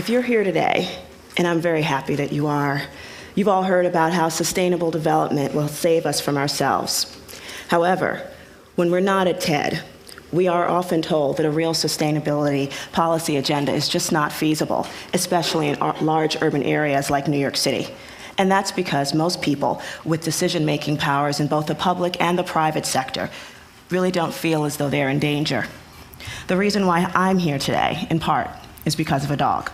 If you're here today, and I'm very happy that you are, you've all heard about how sustainable development will save us from ourselves. However, when we're not at TED, we are often told that a real sustainability policy agenda is just not feasible, especially in large urban areas like New York City. And that's because most people with decision-making powers in both the public and the private sector really don't feel as though they're in danger. The reason why I'm here today, in part, is because of a dog.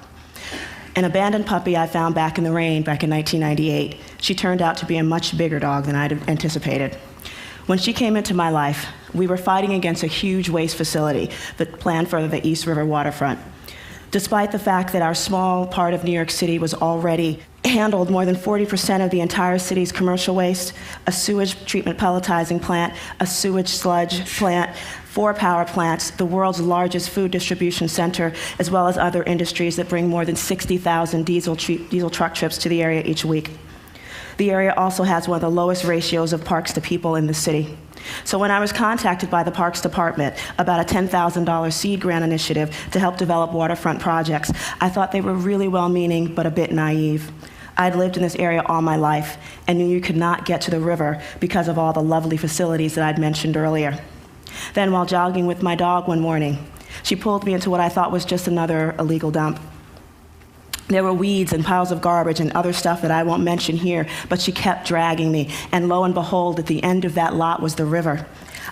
An abandoned puppy I found back in the rain back in 1998. She turned out to be a much bigger dog than I'd anticipated. When she came into my life, we were fighting against a huge waste facility that planned for the East River waterfront. Despite the fact that our small part of New York City was already handled more than 40% of the entire city's commercial waste, a sewage treatment pelletizing plant, a sewage sludge plant, 4 power plants, the world's largest food distribution center, as well as other industries that bring more than 60,000 diesel truck trips to the area each week. The area also has one of the lowest ratios of parks to people in the city. So when I was contacted by the Parks Department about a $10,000 seed grant initiative to help develop waterfront projects, I thought they were really well-meaning but a bit naive. I'd lived in this area all my life and knew you could not get to the river because of all the lovely facilities that I'd mentioned earlier. Then while jogging with my dog one morning, she pulled me into what I thought was just another illegal dump. There were weeds and piles of garbage and other stuff that I won't mention here, but she kept dragging me, and lo and behold, at the end of that lot was the river.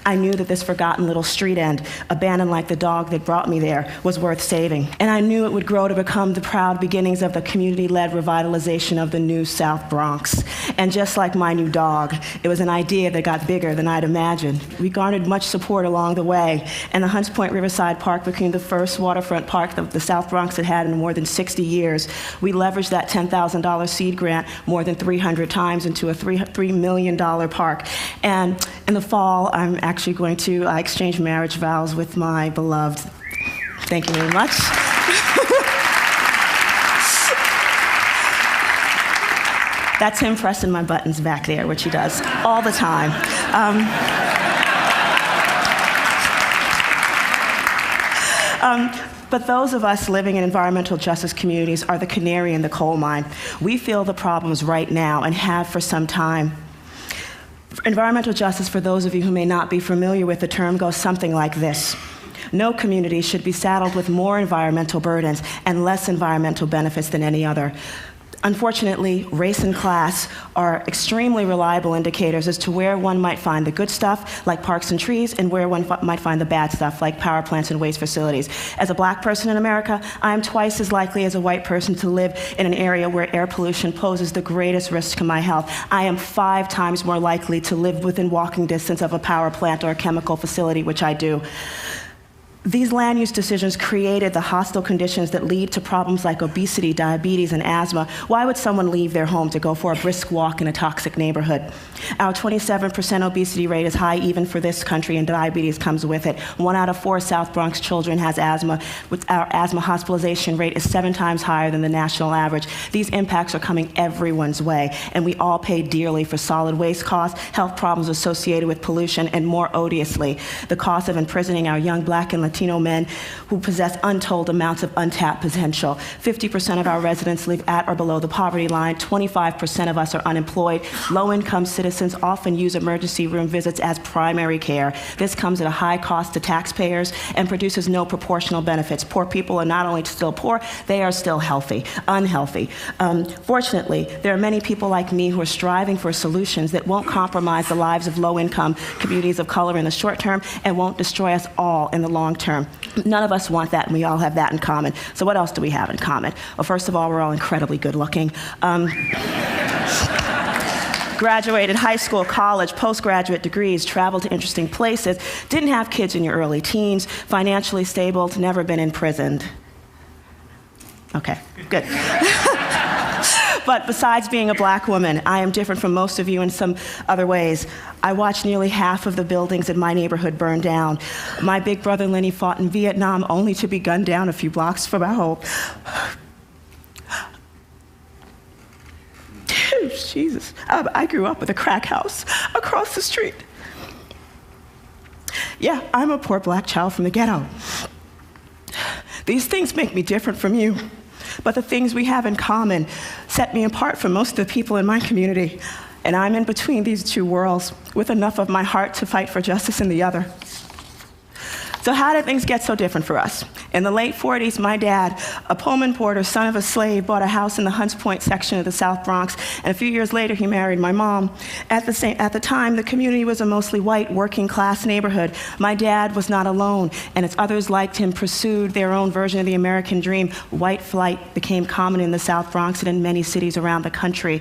I knew that this forgotten little street end, abandoned like the dog that brought me there, was worth saving. And I knew it would grow to become the proud beginnings of the community-led revitalization of the new South Bronx. And just like my new dog, it was an idea that got bigger than I'd imagined. We garnered much support along the way, and the Hunts Point Riverside Park became the first waterfront park that the South Bronx had had in more than 60 years. We leveraged that $10,000 seed grant more than 300 times into a $3 million park. And in the fall, I'm actually going to exchange marriage vows with my beloved. Thank you very much. That's him pressing my buttons back there, which he does all the time. But those of us living in environmental justice communities are the canary in the coal mine. We feel the problems right now and have for some time. Environmental justice, for those of you who may not be familiar with the term, goes something like this. No community should be saddled with more environmental burdens and less environmental benefits than any other. Unfortunately, race and class are extremely reliable indicators as to where one might find the good stuff, like parks and trees, and where one might find the bad stuff, like power plants and waste facilities. As a black person in America, I am twice as likely as a white person to live in an area where air pollution poses the greatest risk to my health. I am 5 times more likely to live within walking distance of a power plant or a chemical facility, which I do. These land use decisions created the hostile conditions that lead to problems like obesity, diabetes, and asthma. Why would someone leave their home to go for a brisk walk in a toxic neighborhood? Our 27% obesity rate is high even for this country, and diabetes comes with it. 1 out of 4 South Bronx children has asthma. Our asthma hospitalization rate is 7 times higher than the national average. These impacts are coming everyone's way, and we all pay dearly for solid waste costs, health problems associated with pollution, and more odiously, the cost of imprisoning our young black and Latino men who possess untold amounts of untapped potential. 50% of our residents live at or below the poverty line. 25% of us are unemployed. Low-income citizens often use emergency room visits as primary care. This comes at a high cost to taxpayers and produces no proportional benefits. Poor people are not only still poor, they are still unhealthy. Fortunately, there are many people like me who are striving for solutions that won't compromise the lives of low-income communities of color in the short term and won't destroy us all in the long term. None of us want that, and we all have that in common. So what else do we have in common? Well, first of all, we're all incredibly good looking. Graduated high school, college, postgraduate degrees, traveled to interesting places, didn't have kids in your early teens, financially stable, never been imprisoned. Okay, good. But besides being a black woman, I am different from most of you in some other ways. I watched nearly half of the buildings in my neighborhood burn down. My big brother Lenny fought in Vietnam only to be gunned down a few blocks from our home. Jesus, I grew up with a crack house across the street. Yeah, I'm a poor black child from the ghetto. These things make me different from you. But the things we have in common set me apart from most of the people in my community, and I'm in between these two worlds with enough of my heart to fight for justice in the other. So how did things get so different for us? In the late 40s, my dad, a Pullman porter, son of a slave, bought a house in the Hunts Point section of the South Bronx, and a few years later, he married my mom. At the time, the community was a mostly white, working-class neighborhood. My dad was not alone, and as others liked him pursued their own version of the American dream, white flight became common in the South Bronx and in many cities around the country.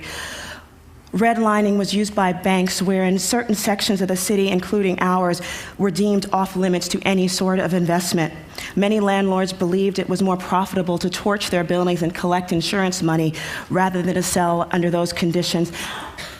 Redlining was used by banks wherein certain sections of the city, including ours, were deemed off limits to any sort of investment. Many landlords believed it was more profitable to torch their buildings and collect insurance money rather than to sell under those conditions,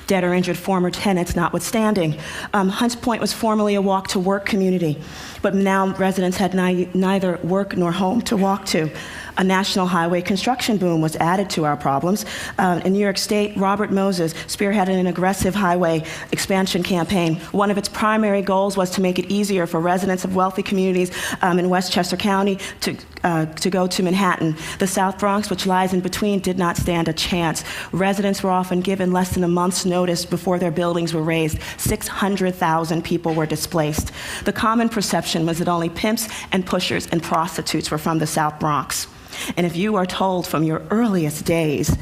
dead or injured former tenants notwithstanding. Hunts Point was formerly a walk-to-work community, but now residents had neither work nor home to walk to. A national highway construction boom was added to our problems. In New York State, Robert Moses spearheaded an aggressive highway expansion campaign. One of its primary goals was to make it easier for residents of wealthy communities in Westchester County to go to Manhattan. The South Bronx, which lies in between, did not stand a chance. Residents were often given less than a month's notice before their buildings were razed. 600,000 people were displaced. The common perception was that only pimps and pushers and prostitutes were from the South Bronx. And if you are told from your earliest days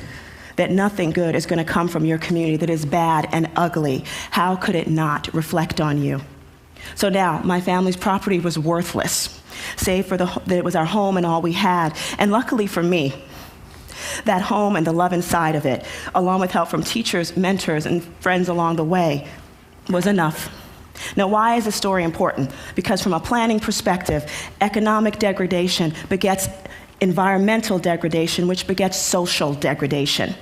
that nothing good is going to come from your community, that is bad and ugly, how could it not reflect on you? So now, my family's property was worthless, save for that it was our home and all we had. And luckily for me, that home and the love inside of it, along with help from teachers, mentors, and friends along the way, was enough. Now, why is this story important? Because from a planning perspective, economic degradation begets environmental degradation, which begets social degradation.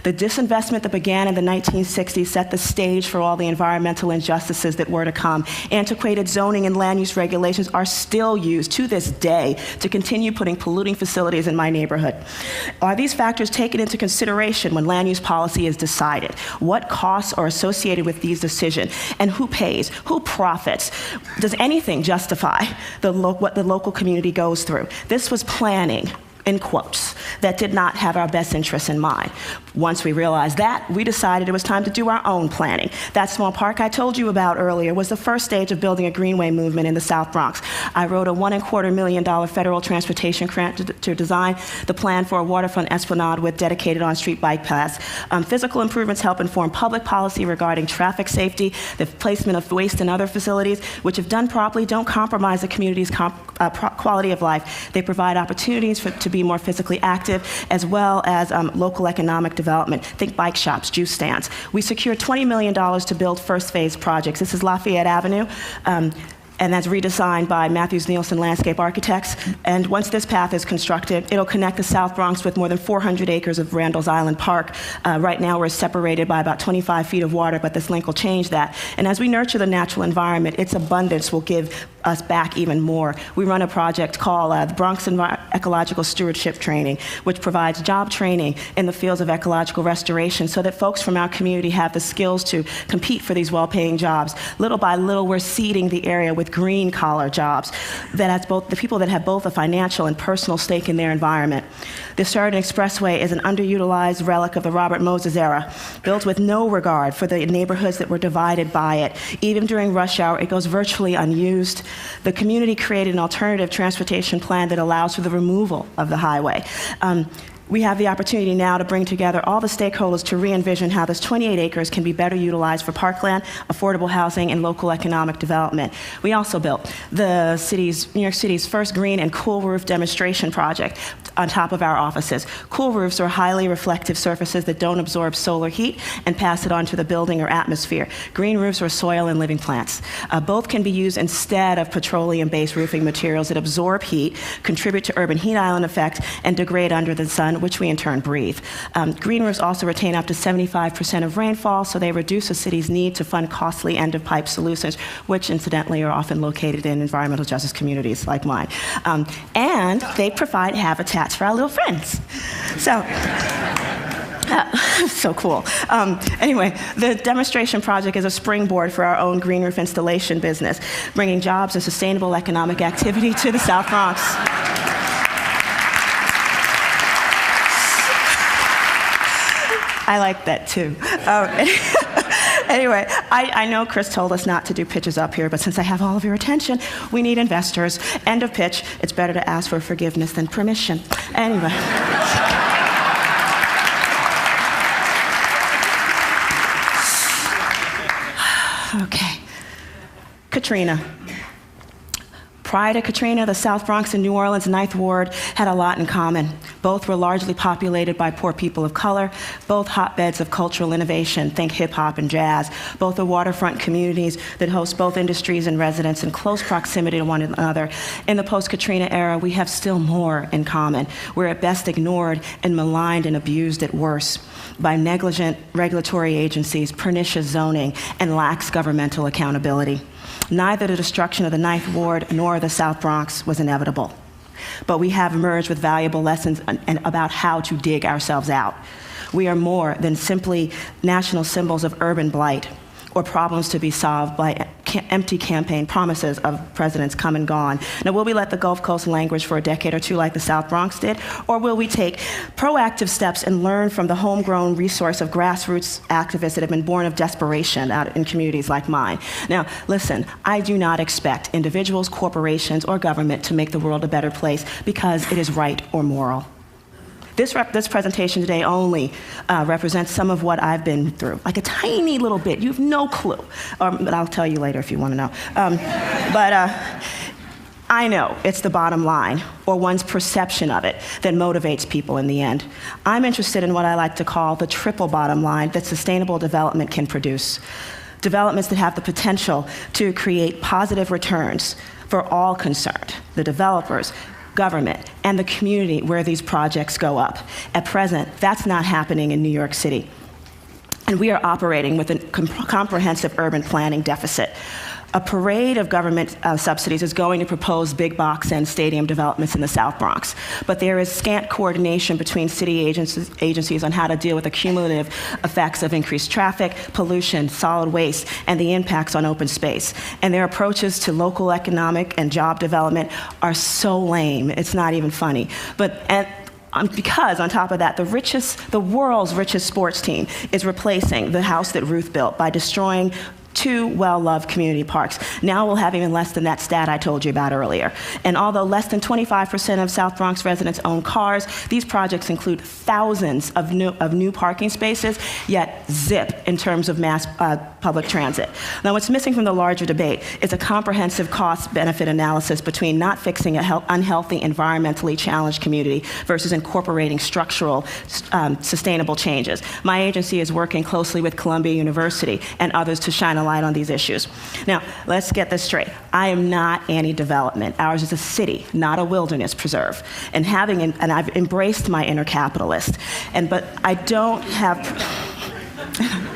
The disinvestment that began in the 1960s set the stage for all the environmental injustices that were to come. Antiquated zoning and land use regulations are still used to this day to continue putting polluting facilities in my neighborhood. Are these factors taken into consideration when land use policy is decided? What costs are associated with these decisions? And who pays? Who profits? Does anything justify what the local community goes through? This was planning, in quotes, that did not have our best interests in mind. Once we realized that, we decided it was time to do our own planning. That small park I told you about earlier was the first stage of building a greenway movement in the South Bronx. I wrote a $1.25 million federal transportation grant to design the plan for a waterfront esplanade with dedicated on-street bike paths. Physical improvements help inform public policy regarding traffic safety, the placement of waste in other facilities, which if done properly don't compromise the community's quality of life. They provide opportunities to be more physically active, as well as local economic development. Think bike shops, juice stands. We secured $20 million to build first phase projects. This is Lafayette Avenue. And that's redesigned by Matthews Nielsen Landscape Architects. And once this path is constructed, it'll connect the South Bronx with more than 400 acres of Randall's Island Park. Right now, we're separated by about 25 feet of water, but this link will change that. And as we nurture the natural environment, its abundance will give us back even more. We run a project called the Bronx Ecological Stewardship Training, which provides job training in the fields of ecological restoration so that folks from our community have the skills to compete for these well-paying jobs. Little by little, we're seeding the area with green-collar jobs that has the people that have both a financial and personal stake in their environment. The Sheridan Expressway is an underutilized relic of the Robert Moses era, built with no regard for the neighborhoods that were divided by it. Even during rush hour, it goes virtually unused. The community created an alternative transportation plan that allows for the removal of the highway. We have the opportunity now to bring together all the stakeholders to re-envision how this 28 acres can be better utilized for parkland, affordable housing, and local economic development. We also built the New York City's first green and cool roof demonstration project on top of our offices. Cool roofs are highly reflective surfaces that don't absorb solar heat and pass it on to the building or atmosphere. Green roofs are soil and living plants. Both can be used instead of petroleum-based roofing materials that absorb heat, contribute to urban heat island effect, and degrade under the sun, which we in turn breathe. Green roofs also retain up to 75% of rainfall, so they reduce the city's need to fund costly end-of-pipe solutions, which incidentally are often located in environmental justice communities like mine. And they provide habitats for our little friends. So. So cool. Anyway, the demonstration project is a springboard for our own green roof installation business, bringing jobs and sustainable economic activity to the South Bronx. I like that too. Anyway, I know Chris told us not to do pitches up here, but since I have all of your attention, we need investors. End of pitch. It's better to ask for forgiveness than permission. Anyway. Okay. Katrina. Prior to Katrina, the South Bronx and New Orleans' Ninth Ward had a lot in common. Both were largely populated by poor people of color, both hotbeds of cultural innovation, think hip-hop and jazz. Both are waterfront communities that host both industries and residents in close proximity to one another. In the post-Katrina era, we have still more in common. We're at best ignored and maligned and abused at worst by negligent regulatory agencies, pernicious zoning, and lax governmental accountability. Neither the destruction of the Ninth Ward nor the South Bronx was inevitable. But we have emerged with valuable lessons about how to dig ourselves out. We are more than simply national symbols of urban blight or problems to be solved by empty campaign promises of presidents come and gone. Now, will we let the Gulf Coast languish for a decade or two like the South Bronx did? Or will we take proactive steps and learn from the homegrown resource of grassroots activists that have been born of desperation out in communities like mine? Now, listen, I do not expect individuals, corporations, or government to make the world a better place because it is right or moral. This presentation today only represents some of what I've been through, like a tiny little bit. You have no clue, but I'll tell you later if you want to know. I know it's the bottom line, or one's perception of it, that motivates people in the end. I'm interested in what I like to call the triple bottom line that sustainable development can produce. Developments that have the potential to create positive returns for all concerned, the developers, government, and the community where these projects go up. At present, that's not happening in New York City. And we are operating with a comprehensive urban planning deficit. A parade of government subsidies is going to propose big box and stadium developments in the South Bronx. But there is scant coordination between city agencies on how to deal with the cumulative effects of increased traffic, pollution, solid waste, and the impacts on open space. And their approaches to local economic and job development are so lame, it's not even funny. Because on top of that, the world's richest sports team is replacing the house that Ruth built by destroying 2 well-loved community parks. Now we'll have even less than that stat I told you about earlier. And although less than 25% of South Bronx residents own cars, these projects include thousands of new parking spaces, yet zip in terms of mass public transit. Now what's missing from the larger debate is a comprehensive cost-benefit analysis between not fixing an unhealthy, environmentally challenged community versus incorporating structural, sustainable changes. My agency is working closely with Columbia University and others to shine a light on these issues. Now, let's get this straight. I am not anti-development. Ours is a city, not a wilderness preserve. And I've embraced my inner capitalist. But I don't have,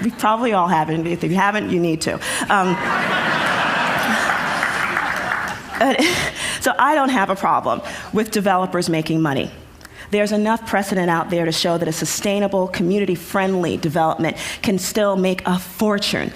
we probably all have it. If you haven't, you need to. So I don't have a problem with developers making money. There's enough precedent out there to show that a sustainable, community-friendly development can still make a fortune.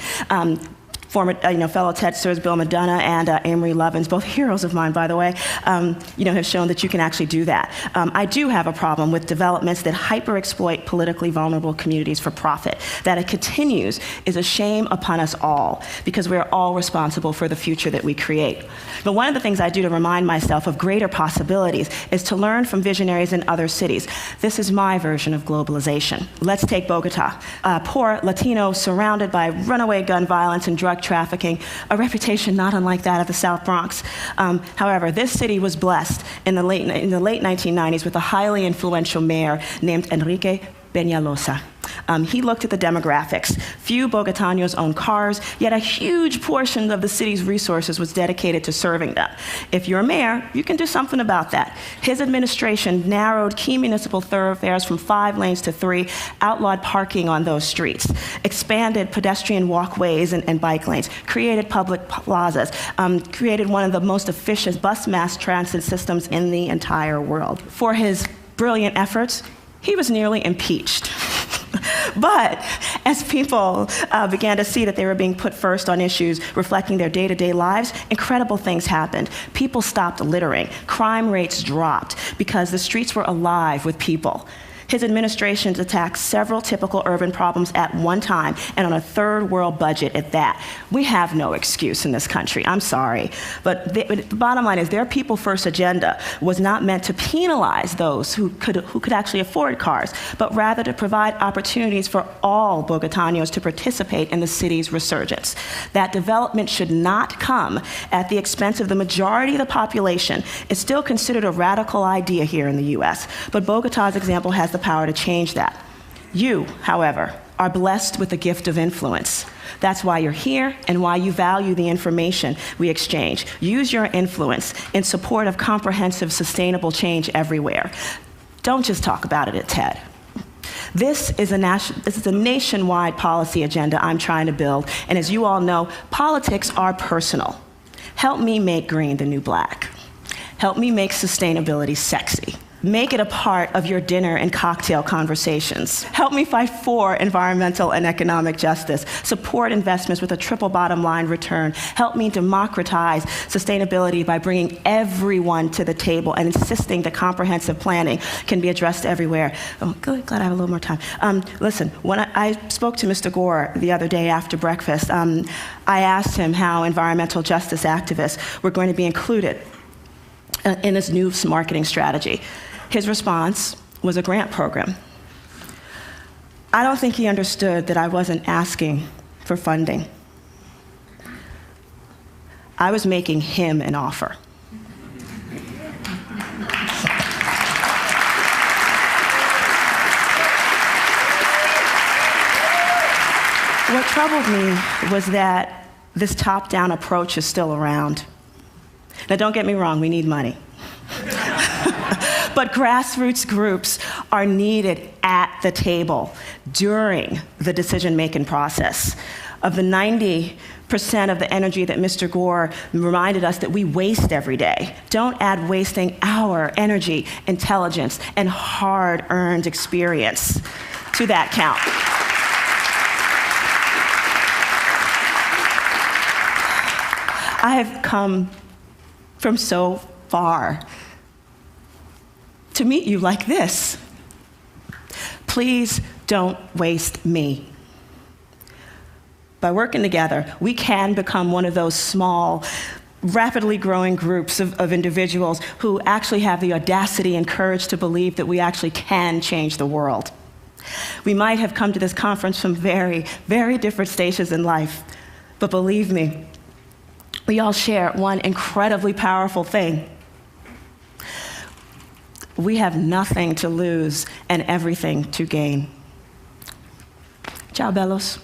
Former fellow Tedsters Bill Madonna and Amory Lovins, both heroes of mine, by the way, have shown that you can actually do that. I do have a problem with developments that hyper-exploit politically vulnerable communities for profit. That it continues is a shame upon us all, because we're all responsible for the future that we create. But one of the things I do to remind myself of greater possibilities is to learn from visionaries in other cities. This is my version of globalization. Let's take Bogota. Poor Latino surrounded by runaway gun violence and drug trafficking, a reputation not unlike that of the South Bronx. However, this city was blessed in the late 1990s with a highly influential mayor named Enrique Peñalosa. He looked at the demographics. Few Bogotanos own cars, yet a huge portion of the city's resources was dedicated to serving them. If you're a mayor, you can do something about that. His administration narrowed key municipal thoroughfares from 5 lanes to 3, outlawed parking on those streets, expanded pedestrian walkways and bike lanes, created public plazas, created one of the most efficient bus mass transit systems in the entire world. For his brilliant efforts, he was nearly impeached. But as people began to see that they were being put first on issues reflecting their day-to-day lives, incredible things happened. People stopped littering. Crime rates dropped because the streets were alive with people. His administration's attacked several typical urban problems at one time, and on a third world budget at that. We have no excuse in this country, I'm sorry. But the bottom line is their People First agenda was not meant to penalize those who could actually afford cars, but rather to provide opportunities for all Bogotanos to participate in the city's resurgence. That development should not come at the expense of the majority of the population. It's still considered a radical idea here in the US, but Bogota's example has the power to change that. You, however, are blessed with the gift of influence. That's why you're here and why you value the information we exchange. Use your influence in support of comprehensive, sustainable change everywhere. Don't just talk about it at TED. This is a nationwide policy agenda I'm trying to build, and as you all know, politics are personal. Help me make green the new black. Help me make sustainability sexy. Make it a part of your dinner and cocktail conversations. Help me fight for environmental and economic justice. Support investments with a triple bottom line return. Help me democratize sustainability by bringing everyone to the table and insisting that comprehensive planning can be addressed everywhere. Oh, good, glad I have a little more time. Listen, when I spoke to Mr. Gore the other day after breakfast, I asked him how environmental justice activists were going to be included in this new marketing strategy. His response was a grant program. I don't think he understood that I wasn't asking for funding. I was making him an offer. What troubled me was that this top-down approach is still around. Now, don't get me wrong, we need money. But grassroots groups are needed at the table during the decision-making process. Of the 90% of the energy that Mr. Gore reminded us that we waste every day, don't add wasting our energy, intelligence, and hard-earned experience to that count. I have come from so far to meet you like this. Please don't waste me. By working together, we can become one of those small, rapidly growing groups of individuals who actually have the audacity and courage to believe that we actually can change the world. We might have come to this conference from very, very different stages in life, but believe me, we all share one incredibly powerful thing. We have nothing to lose and everything to gain. Ciao, bellos.